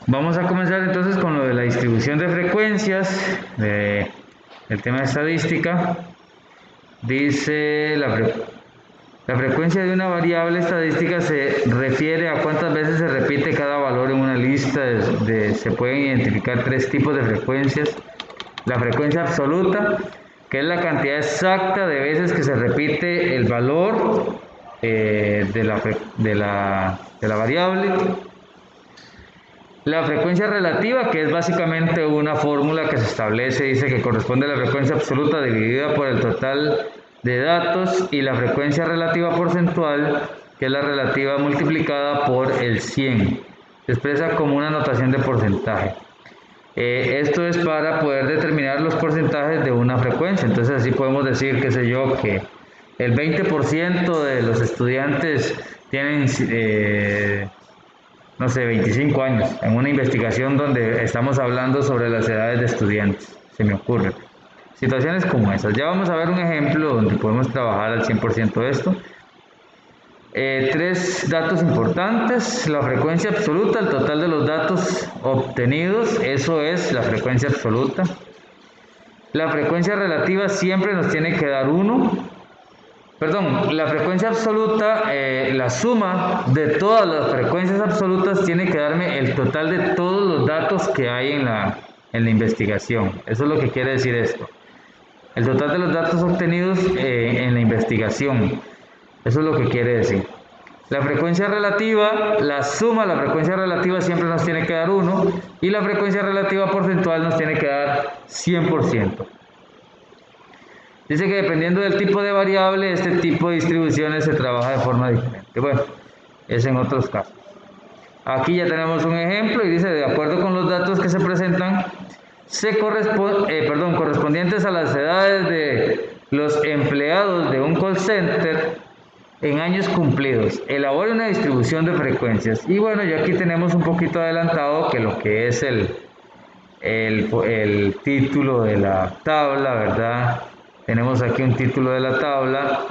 Vamos a comenzar entonces con lo de la distribución de frecuencias, el tema de estadística. Dice la frecuencia de una variable estadística se refiere a cuántas veces se repite cada valor en una lista. Se pueden identificar tres tipos de frecuencias. La frecuencia absoluta, que es la cantidad exacta de veces que se repite el valor de la variable. La frecuencia relativa, que es básicamente una fórmula que se establece, dice que corresponde a la frecuencia absoluta dividida por el total de datos, y la frecuencia relativa porcentual, que es la relativa multiplicada por el 100. Se expresa como una notación de porcentaje. Esto es para poder determinar los porcentajes de una frecuencia. Entonces así podemos decir, qué sé yo, que el 20% de los estudiantes tienen no sé, 25 años, en una investigación donde estamos hablando sobre las edades de estudiantes, se me ocurre. Situaciones como esas. Ya vamos a ver un ejemplo donde podemos trabajar al 100% esto. Tres datos importantes: la frecuencia absoluta, el total de los datos obtenidos, eso es la frecuencia absoluta. La frecuencia relativa siempre nos tiene que dar 1. Perdón, la frecuencia absoluta, la suma de todas las frecuencias absolutas tiene que darme el total de todos los datos que hay en la investigación. Eso es lo que quiere decir esto. El total de los datos obtenidos en la investigación. Eso es lo que quiere decir. La frecuencia relativa, la suma de la frecuencia relativa siempre nos tiene que dar 1, y la frecuencia relativa porcentual nos tiene que dar 100%. Dice que dependiendo del tipo de variable, este tipo de distribuciones se trabaja de forma diferente. Bueno, es en otros casos. Aquí ya tenemos un ejemplo y dice: de acuerdo con los datos que se presentan, correspondientes a las edades de los empleados de un call center en años cumplidos, elabora una distribución de frecuencias. Y bueno, ya aquí tenemos un poquito adelantado que lo que es el título de la tabla, ¿verdad? Tenemos aquí un título de la tabla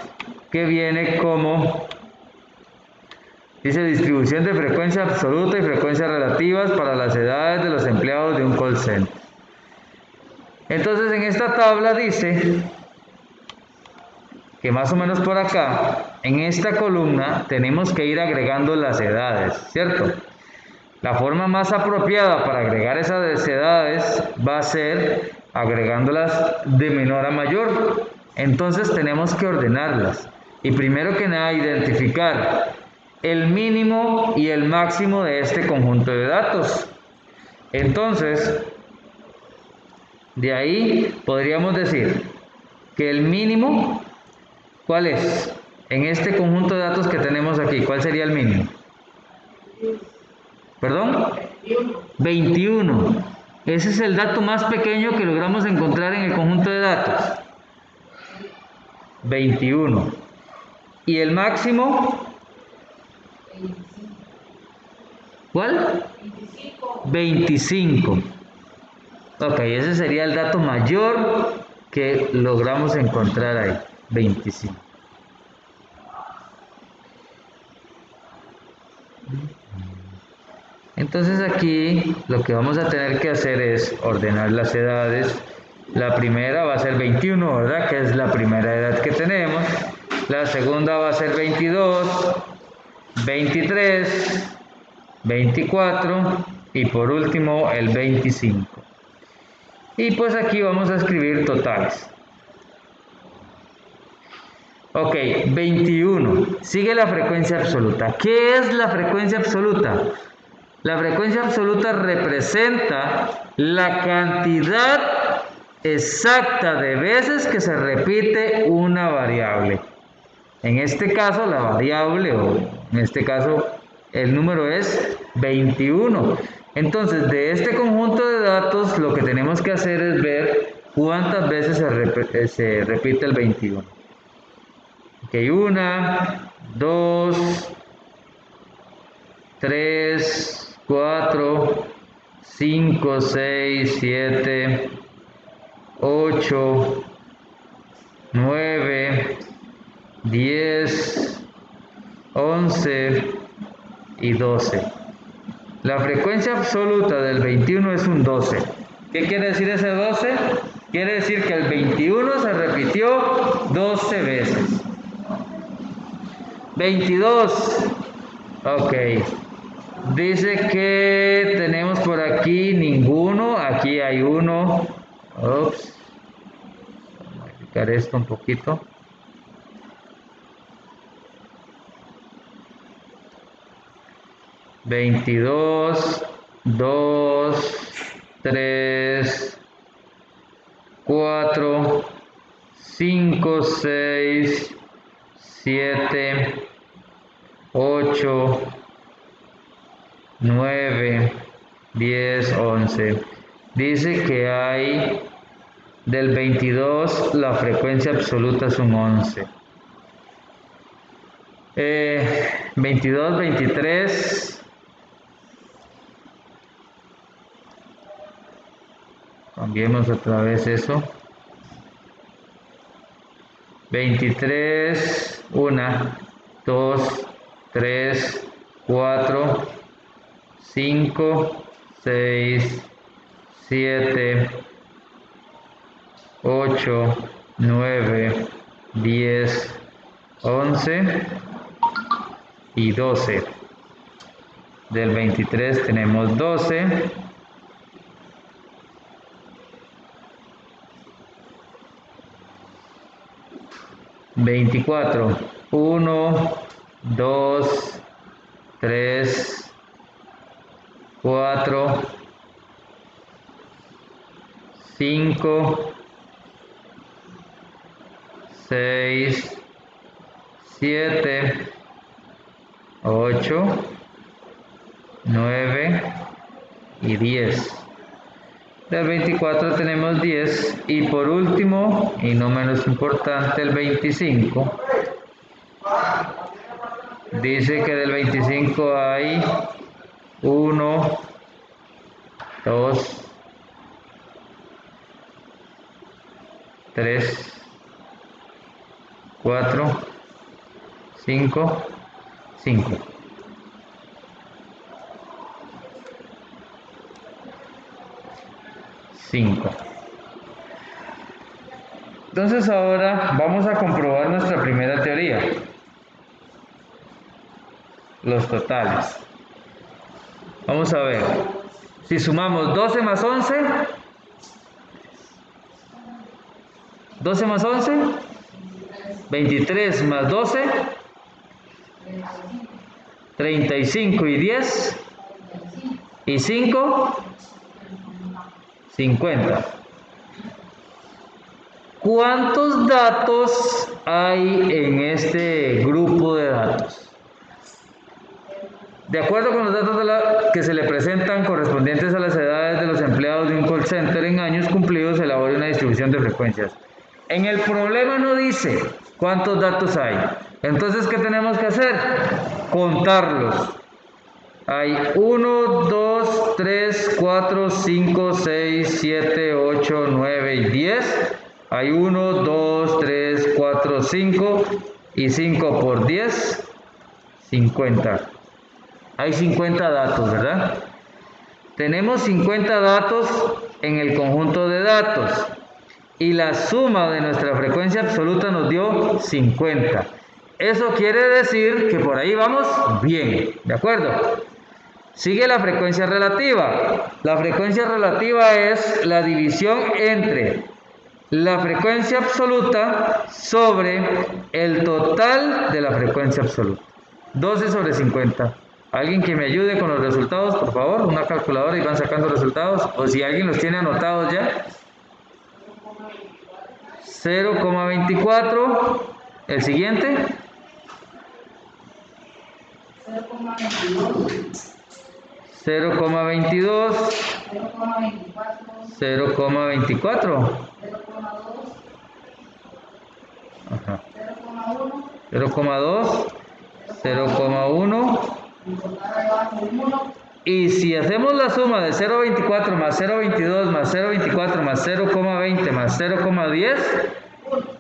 que viene como, dice: distribución de frecuencia absoluta y frecuencias relativas para las edades de los empleados de un call center. Entonces en esta tabla dice que más o menos por acá, en esta columna, tenemos que ir agregando las edades, ¿cierto? La forma más apropiada para agregar esas edades va a ser agregándolas de menor a mayor. Entonces tenemos que ordenarlas. Y primero que nada, identificar el mínimo y el máximo de este conjunto de datos. Entonces, de ahí podríamos decir que el mínimo, ¿cuál es? En este conjunto de datos que tenemos aquí, ¿cuál sería el mínimo? ¿Perdón? 21. Ese es el dato más pequeño que logramos encontrar en el conjunto de datos. 21. ¿Y el máximo? ¿Cuál? 25. Ok, ese sería el dato mayor que logramos encontrar ahí. 25. Entonces aquí lo que vamos a tener que hacer es ordenar las edades. La primera va a ser 21, ¿verdad? Que es la primera edad que tenemos. La segunda va a ser 22, 23, 24 y por último el 25. Y pues aquí vamos a escribir totales. Ok, 21. Sigue la frecuencia absoluta. ¿Qué es la frecuencia absoluta? La frecuencia absoluta representa la cantidad exacta de veces que se repite una variable. En este caso, la variable, o en este caso, el número es 21. Entonces, de este conjunto de datos, lo que tenemos que hacer es ver cuántas veces se repite el 21. Ok, 1, 2, 3, 4, 5, 6, 7, 8, 9, 10, 11 y 12. La frecuencia absoluta del 21 es un 12. ¿Qué quiere decir ese 12? Quiere decir que el 21 se repitió 12 veces. 22. Ok. Dice que tenemos por aquí ninguno. Aquí hay uno. Ups. Voy a modificar esto un poquito. Veintidós, 2, 3, 4, 5, 6, 7, 8, 9, 10, 11. Dice que hay del 22, la frecuencia absoluta es un 11. 22, 23. Cambiemos otra vez eso. 23, 1, 2, 3, 4, 5, 6, 7, 8, 9, 10, 11 y 12. Del 23 tenemos 12. Veinticuatro, 1, 2, 3, 4, 5, 6, 7, 8, 9 y 10. Del 24 tenemos 10 y por último, y no menos importante, el 25. Dice que del 25 hay 1, 2, 3, 4, 5, 5. Entonces ahora vamos a comprobar nuestra primera teoría, los totales. Vamos a ver, si sumamos 12 más 11, 12 más 11, 23 más 12, 35 y 10 y 5, 50. ¿Cuántos datos hay en este grupo de datos? De acuerdo con los datos que se le presentan correspondientes a las edades de los empleados de un call center en años cumplidos, se elabora una distribución de frecuencias. En el problema no dice cuántos datos hay. Entonces, ¿qué tenemos que hacer? Contarlos. Hay 1, 2, 3, 4, 5, 6, 7, 8, 9 y 10. Hay 1, 2, 3, 4, 5 y 5 por 10, 50. Hay 50 datos, ¿verdad? Tenemos 50 datos en el conjunto de datos y la suma de nuestra frecuencia absoluta nos dio 50. Eso quiere decir que por ahí vamos bien, ¿de acuerdo? Sigue la frecuencia relativa. La frecuencia relativa es la división entre la frecuencia absoluta sobre el total de la frecuencia absoluta. 12 sobre 50. ¿Alguien que me ayude con los resultados, por favor? Una calculadora y van sacando resultados. O si alguien los tiene anotados ya. 0,24. El siguiente. 0,22. 0,24. 0,2. 0,1. Y si hacemos la suma de 0,24 más 0,22 más 0,24 más 0,20 más 0,10,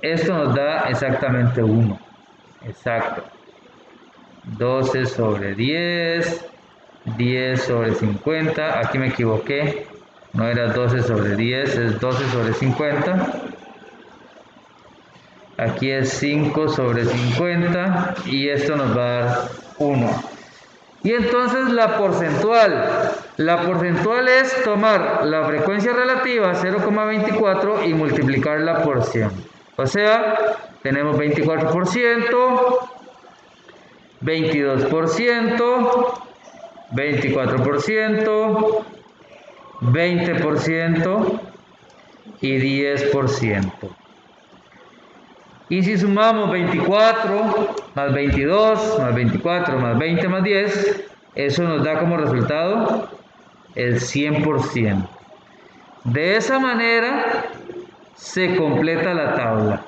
esto nos da exactamente 1. Exacto. 12 sobre 10 10 sobre 50, aquí me equivoqué, no era 12 sobre 10, es 12 sobre 50. Aquí es 5 sobre 50 y esto nos va a dar 1. Y entonces la porcentual es tomar la frecuencia relativa 0,24 y multiplicarla por 100. O sea, tenemos 24%, 22%, 24%, 20% y 10%. Y si sumamos 24 más 22 más 24 más 20 más 10, eso nos da como resultado el 100%. De esa manera se completa la tabla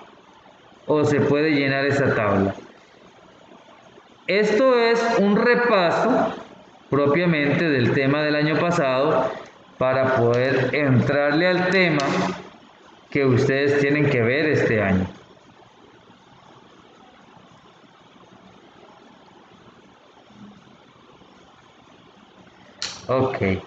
o se puede llenar esa tabla. Esto es un repaso propiamente del tema del año pasado para poder entrarle al tema que ustedes tienen que ver este año. Ok.